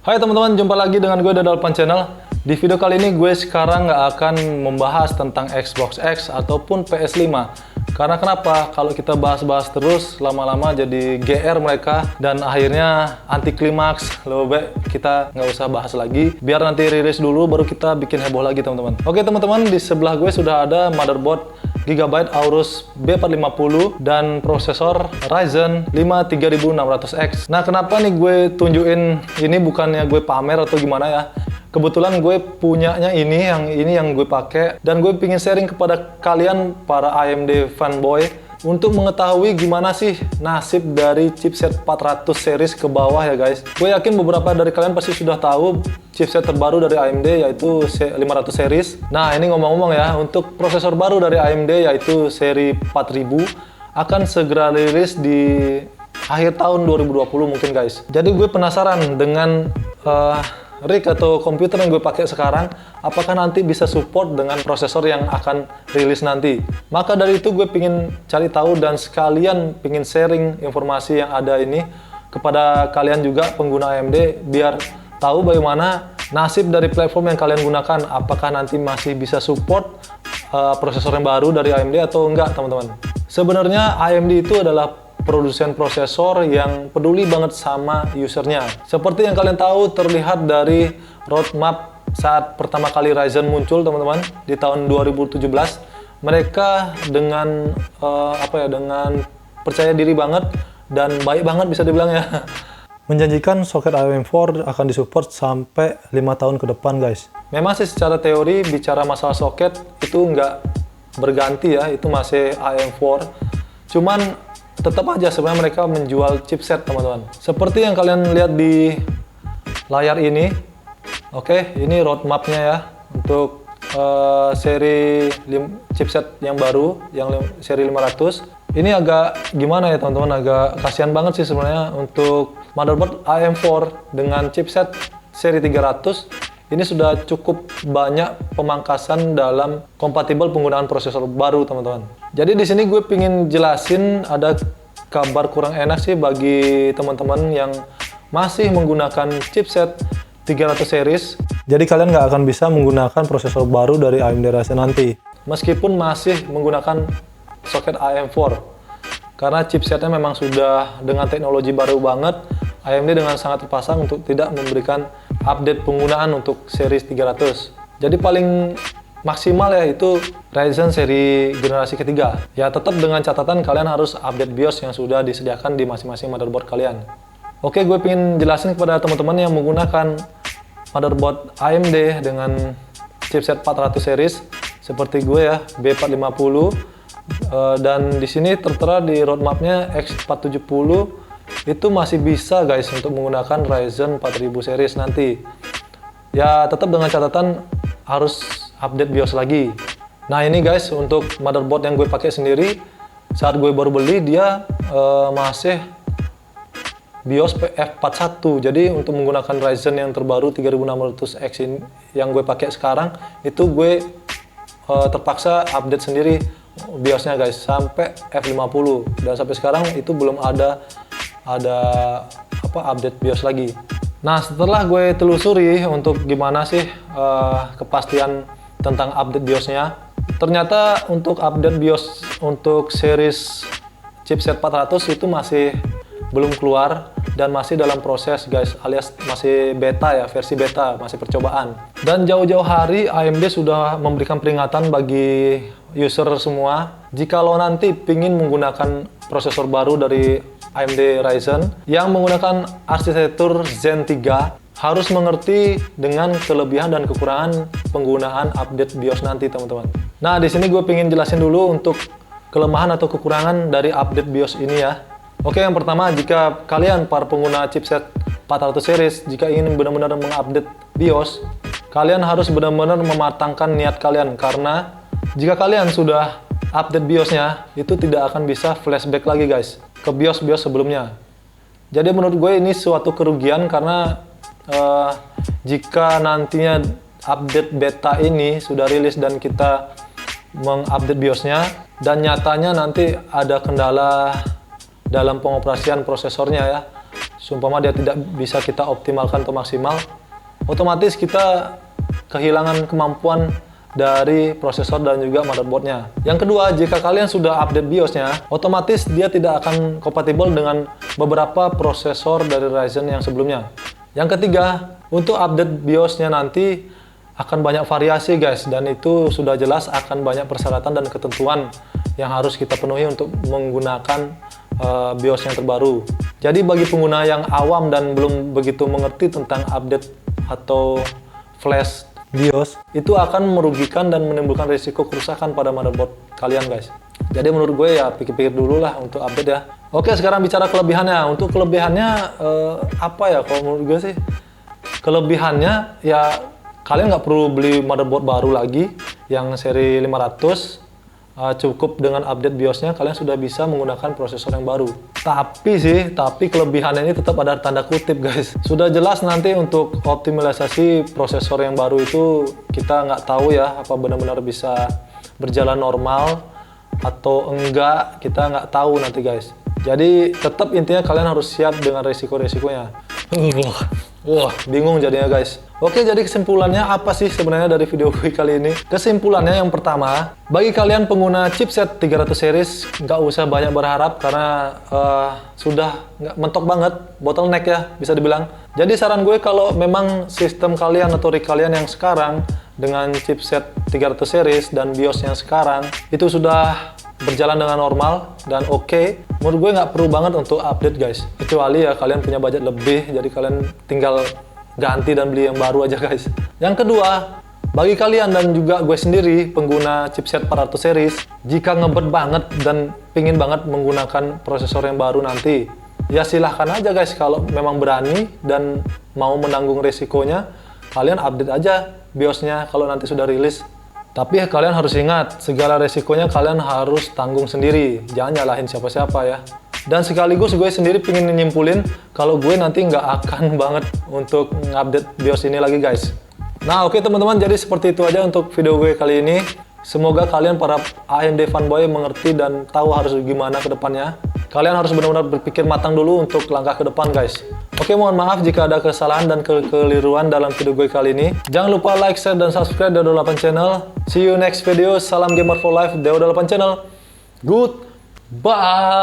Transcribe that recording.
Hai teman-teman, jumpa lagi dengan gue Dadalpan Channel. Di video kali ini gue sekarang nggak akan membahas tentang Xbox X ataupun PS5. Karena kenapa? Kalau kita bahas-bahas terus, lama-lama jadi GR mereka dan akhirnya anti klimaks. Lebih baik kita nggak usah bahas lagi. Biar nanti rilis dulu, baru kita bikin heboh lagi teman-teman. Oke teman-teman, di sebelah gue sudah ada motherboard Gigabyte Aorus B450 dan prosesor Ryzen 5 3600X. Nah, kenapa nih gue tunjukin ini, bukannya gue pamer atau gimana ya. Kebetulan gue punyanya ini yang gue pakai dan gue pingin sharing kepada kalian para AMD fanboy untuk mengetahui gimana sih nasib dari chipset 400 series ke bawah ya guys. Gue yakin beberapa dari kalian pasti sudah tahu chipset terbaru dari AMD yaitu 500 series. Nah, ini ngomong-ngomong ya, untuk prosesor baru dari AMD yaitu seri 4000 akan segera rilis di akhir tahun 2020 mungkin guys. Jadi gue penasaran dengan rig atau komputer yang gue pakai sekarang, apakah nanti bisa support dengan prosesor yang akan rilis nanti. Maka dari itu gue pingin cari tahu dan sekalian pingin sharing informasi yang ada ini kepada kalian juga pengguna AMD, biar tahu bagaimana nasib dari platform yang kalian gunakan. Apakah nanti masih bisa support prosesor yang baru dari AMD atau enggak teman-teman. Sebenarnya AMD itu adalah produsen prosesor yang peduli banget sama usernya. Seperti yang kalian tahu, terlihat dari roadmap saat pertama kali Ryzen muncul teman-teman di tahun 2017. Mereka dengan dengan percaya diri banget dan baik banget bisa dibilang ya, menjanjikan soket AM4 akan disupport sampai 5 tahun ke depan guys. Memang sih secara teori bicara masalah soket itu nggak berganti ya, itu masih AM4. Cuman tetap aja sebenarnya mereka menjual chipset teman-teman. Seperti yang kalian lihat di layar ini. Oke, ini roadmapnya ya untuk seri chipset yang baru, yang seri 500. Ini agak gimana ya teman-teman, agak kasihan banget sih sebenarnya untuk motherboard AM4 dengan chipset seri 300. Ini sudah cukup banyak pemangkasan dalam kompatibel penggunaan prosesor baru teman-teman. Jadi di sini gue pingin jelasin, ada kabar kurang enak sih bagi teman-teman yang masih menggunakan chipset 300 series. Jadi kalian nggak akan bisa menggunakan prosesor baru dari AMD Ryzen nanti, meskipun masih menggunakan soket AM4. Karena chipsetnya memang sudah dengan teknologi baru banget, AMD dengan sangat terpasang untuk tidak memberikan update penggunaan untuk series 300. Jadi paling maksimal ya itu Ryzen seri generasi ketiga. Ya tetap dengan catatan kalian harus update BIOS yang sudah disediakan di masing-masing motherboard kalian. Oke, gue pengen jelasin kepada teman-teman yang menggunakan motherboard AMD dengan chipset 400 series seperti gue ya, B450. Dan di sini tertera di roadmapnya X470 itu masih bisa guys untuk menggunakan Ryzen 4000 series nanti. Ya tetap dengan catatan harus update BIOS lagi. Nah ini guys untuk motherboard yang gue pakai sendiri, saat gue baru beli dia masih BIOS F41. Jadi untuk menggunakan Ryzen yang terbaru 3600X ini yang gue pakai sekarang, itu gue terpaksa update sendiri BIOSnya guys sampai F50, dan sampai sekarang itu belum ada update BIOS lagi. Nah setelah gue telusuri untuk gimana sih kepastian tentang update BIOSnya, ternyata untuk update BIOS untuk series chipset 400 itu masih belum keluar dan masih dalam proses guys, alias masih beta ya, versi beta, masih percobaan. Dan jauh-jauh hari AMD sudah memberikan peringatan bagi user semua, jikalau nanti pingin menggunakan prosesor baru dari AMD Ryzen yang menggunakan arsitektur Zen 3, harus mengerti dengan kelebihan dan kekurangan penggunaan update BIOS nanti teman-teman. Nah di sini gue pengen jelasin dulu untuk kelemahan atau kekurangan dari update BIOS ini ya. Oke, yang pertama, jika kalian para pengguna chipset 400 series, jika ingin benar-benar mengupdate BIOS, kalian harus benar-benar mematangkan niat kalian, karena jika kalian sudah update BIOSnya, itu tidak akan bisa flashback lagi guys ke BIOS sebelumnya. Jadi menurut gue ini suatu kerugian, karena jika nantinya update beta ini sudah rilis dan kita mengupdate BIOSnya dan nyatanya nanti ada kendala dalam pengoperasian prosesornya ya, seumpama dia tidak bisa kita optimalkan atau maksimal, otomatis kita kehilangan kemampuan dari prosesor dan juga motherboardnya. Yang kedua, jika kalian sudah update BIOSnya, otomatis dia tidak akan kompatibel dengan beberapa prosesor dari Ryzen yang sebelumnya. Yang ketiga, untuk update BIOSnya nanti akan banyak variasi guys, dan itu sudah jelas akan banyak persyaratan dan ketentuan yang harus kita penuhi untuk menggunakan BIOS yang terbaru. Jadi bagi pengguna yang awam dan belum begitu mengerti tentang update atau flash BIOS, itu akan merugikan dan menimbulkan risiko kerusakan pada motherboard kalian guys. Jadi menurut gue ya pikir-pikir dulu lah untuk update ya. Oke, sekarang bicara kelebihannya. Untuk kelebihannya apa ya, kalau menurut gue sih kelebihannya ya kalian nggak perlu beli motherboard baru lagi yang seri 500. Cukup dengan update BIOSnya kalian sudah bisa menggunakan prosesor yang baru. Tapi kelebihannya ini tetap ada tanda kutip guys. Sudah jelas nanti untuk optimalisasi prosesor yang baru itu kita nggak tahu ya apa benar-benar bisa berjalan normal atau enggak, kita nggak tahu nanti guys. Jadi tetap intinya kalian harus siap dengan resiko-resikonya. Wah, bingung jadinya guys. Oke, jadi kesimpulannya apa sih sebenarnya dari video gue kali ini? Kesimpulannya yang pertama, bagi kalian pengguna chipset 300 series, nggak usah banyak berharap karena sudah nggak mentok banget, bottleneck ya bisa dibilang. Jadi saran gue kalau memang sistem kalian atau rig kalian yang sekarang dengan chipset 300 series dan BIOS yang sekarang itu sudah berjalan dengan normal dan oke, menurut gue nggak perlu banget untuk update guys, kecuali ya kalian punya budget lebih, jadi kalian tinggal ganti dan beli yang baru aja guys. Yang kedua, bagi kalian dan juga gue sendiri pengguna chipset 400 series, jika ngebet banget dan pingin banget menggunakan prosesor yang baru nanti, ya silahkan aja guys. Kalau memang berani dan mau menanggung resikonya, kalian update aja BIOSnya kalau nanti sudah rilis. Tapi kalian harus ingat, segala resikonya kalian harus tanggung sendiri. Jangan nyalahin siapa-siapa ya. Dan sekaligus gue sendiri pengen nyimpulin kalau gue nanti nggak akan banget untuk ngupdate BIOS ini lagi guys. Nah oke teman-teman, jadi seperti itu aja untuk video gue kali ini. Semoga kalian para AMD fanboy mengerti dan tahu harus gimana ke depannya. Kalian harus benar-benar berpikir matang dulu untuk langkah ke depan guys. Oke, mohon maaf jika ada kesalahan dan kekeliruan dalam video gue kali ini. Jangan lupa like, share, dan subscribe Dewa28 Channel. See you next video. Salam gamer for life, Dewa28 Channel. Goodbye.